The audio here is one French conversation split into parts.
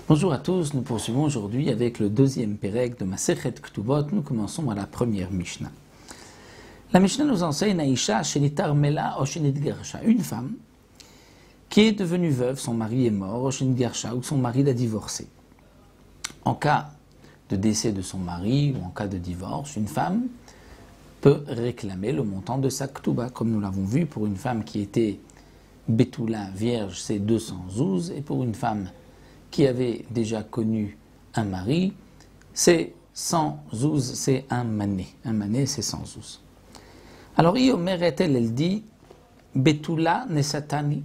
Bonjour à tous, nous poursuivons aujourd'hui avec le deuxième pérec de Masechet Ktubot. Nous commençons à la première Mishnah. La Mishnah nous enseigne Aïcha Shenitar Mela ou Shenit Gersha, une femme qui est devenue veuve, son mari est mort, ou Shenit Gersha, ou son mari l'a divorcée. En cas de décès de son mari ou en cas de divorce, une femme peut réclamer le montant de sa Ktuba, comme nous l'avons vu pour une femme qui était Betula vierge, c'est 212, et pour une femme qui avait déjà connu un mari, c'est 112, c'est un mané. Un mané, c'est 112. Alors, Iomeret, elle dit, Betula nesatani,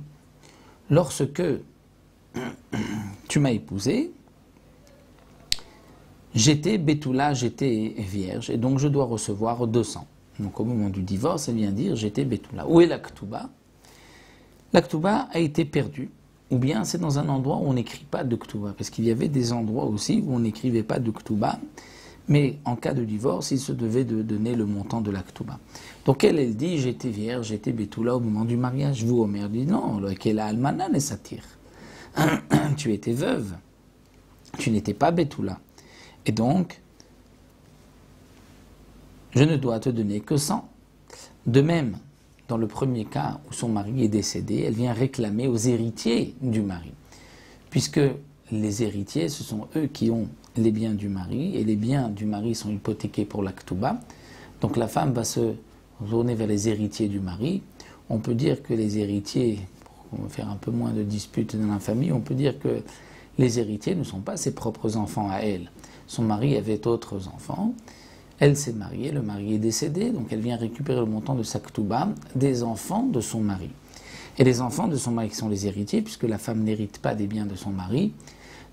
lorsque tu m'as épousé, j'étais Betula, j'étais vierge, et donc je dois recevoir 200. Donc au moment du divorce, elle vient dire, j'étais Betula. Où est la Ktuba? La Ktuba a été perdue. Ou bien c'est dans un endroit où on n'écrit pas de Ktuba, parce qu'il y avait des endroits aussi où on n'écrivait pas de Ktuba, mais en cas de divorce, il se devait de donner le montant de la Ktuba. Donc elle dit, j'étais vierge, j'étais Betula au moment du mariage. Vous, Omer, dit non, qu'elle a almana ne s'attire. Tu étais veuve, tu n'étais pas Betula. Et donc, je ne dois te donner que 100. De même, dans le premier cas où son mari est décédé, elle vient réclamer aux héritiers du mari. Puisque les héritiers, ce sont eux qui ont les biens du mari, et les biens du mari sont hypothéqués pour la Ktuba. Donc la femme va se tourner vers les héritiers du mari. On peut dire que les héritiers, pour faire un peu moins de disputes dans la famille, on peut dire que les héritiers ne sont pas ses propres enfants à elle. Son mari avait d'autres enfants. Elle s'est mariée, le mari est décédé, donc elle vient récupérer le montant de sa Ktuba des enfants de son mari. Et les enfants de son mari qui sont les héritiers, puisque la femme n'hérite pas des biens de son mari,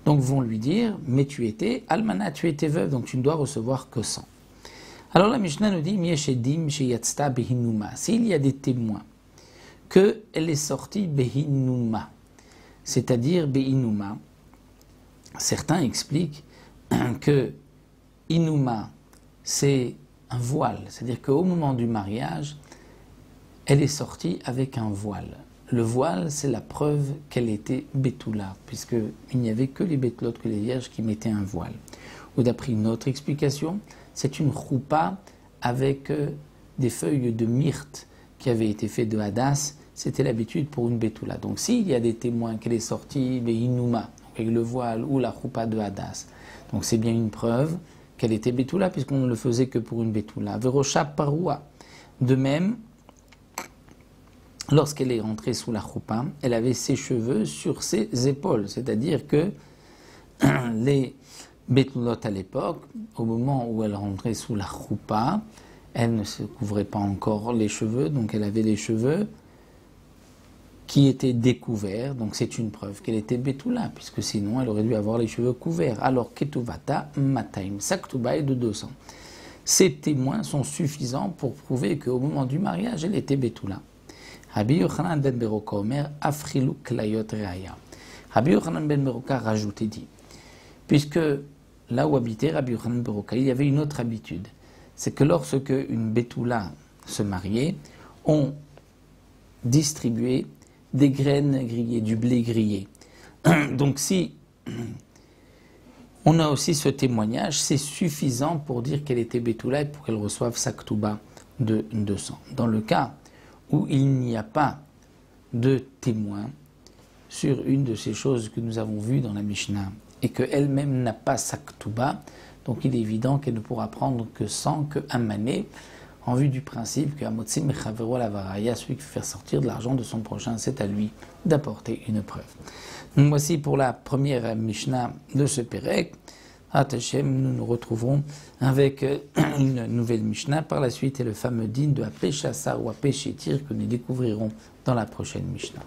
donc vont lui dire, mais tu étais almana, tu étais veuve, donc tu ne dois recevoir que 100. Alors la Mishnah nous dit, Mieshedim sheyatzta behinuma, s'il y a des témoins qu'elle est sortie behinuma, c'est-à-dire behinuma, certains expliquent que inuma, c'est un voile, c'est-à-dire qu'au moment du mariage, elle est sortie avec un voile. Le voile, c'est la preuve qu'elle était Betula, puisqu'il n'y avait que les Betlotes, que les vierges qui mettaient un voile. Ou d'après une autre explication, c'est une choupa avec des feuilles de myrte qui avaient été faites de hadas, c'était l'habitude pour une Betula. Donc s'il y a des témoins qu'elle est sortie Behinuma, avec le voile ou la choupa de hadas, donc c'est bien une preuve qu'elle était Betula, puisqu'on ne le faisait que pour une Betula. Verosha Paroua. De même, lorsqu'elle est rentrée sous la choupa, elle avait ses cheveux sur ses épaules. C'est-à-dire que les Betulot à l'époque, au moment où elle rentrait sous la choupa, elle ne se couvrait pas encore les cheveux, donc elle avait les cheveux qui étaient découverts, donc c'est une preuve qu'elle était Betula, puisque sinon elle aurait dû avoir les cheveux couverts. Alors Ketuvata Mataim, sa Ktuba est de 200. Ces témoins sont suffisants pour prouver qu'au moment du mariage, elle était Betula. Rabbi Yochanan ben Beroka Omer, Afrilu Klayot Reaya. Rabbi Yochanan ben Beroka rajoute et dit, puisque là où habitait Rabbi Yochanan ben Beroka, il y avait une autre habitude, c'est que lorsque une Betula se mariait, on distribuait des graines grillées, du blé grillé. Donc si on a aussi ce témoignage, c'est suffisant pour dire qu'elle était Betula et pour qu'elle reçoive sa Ktuba de 200. Dans le cas où il n'y a pas de témoin sur une de ces choses que nous avons vues dans la Mishnah et qu'elle-même n'a pas sa Ktuba, donc il est évident qu'elle ne pourra prendre que 100, que un mané, en vue du principe que Amotzi Mechavero Lavaraya, celui qui fait faire sortir de l'argent de son prochain, c'est à lui d'apporter une preuve. Donc voici pour la première Mishnah de ce Pérec. Hashem, nous nous retrouverons avec une nouvelle Mishnah par la suite et le fameux din de Apeshassar ou Apeshetir que nous découvrirons dans la prochaine Mishnah.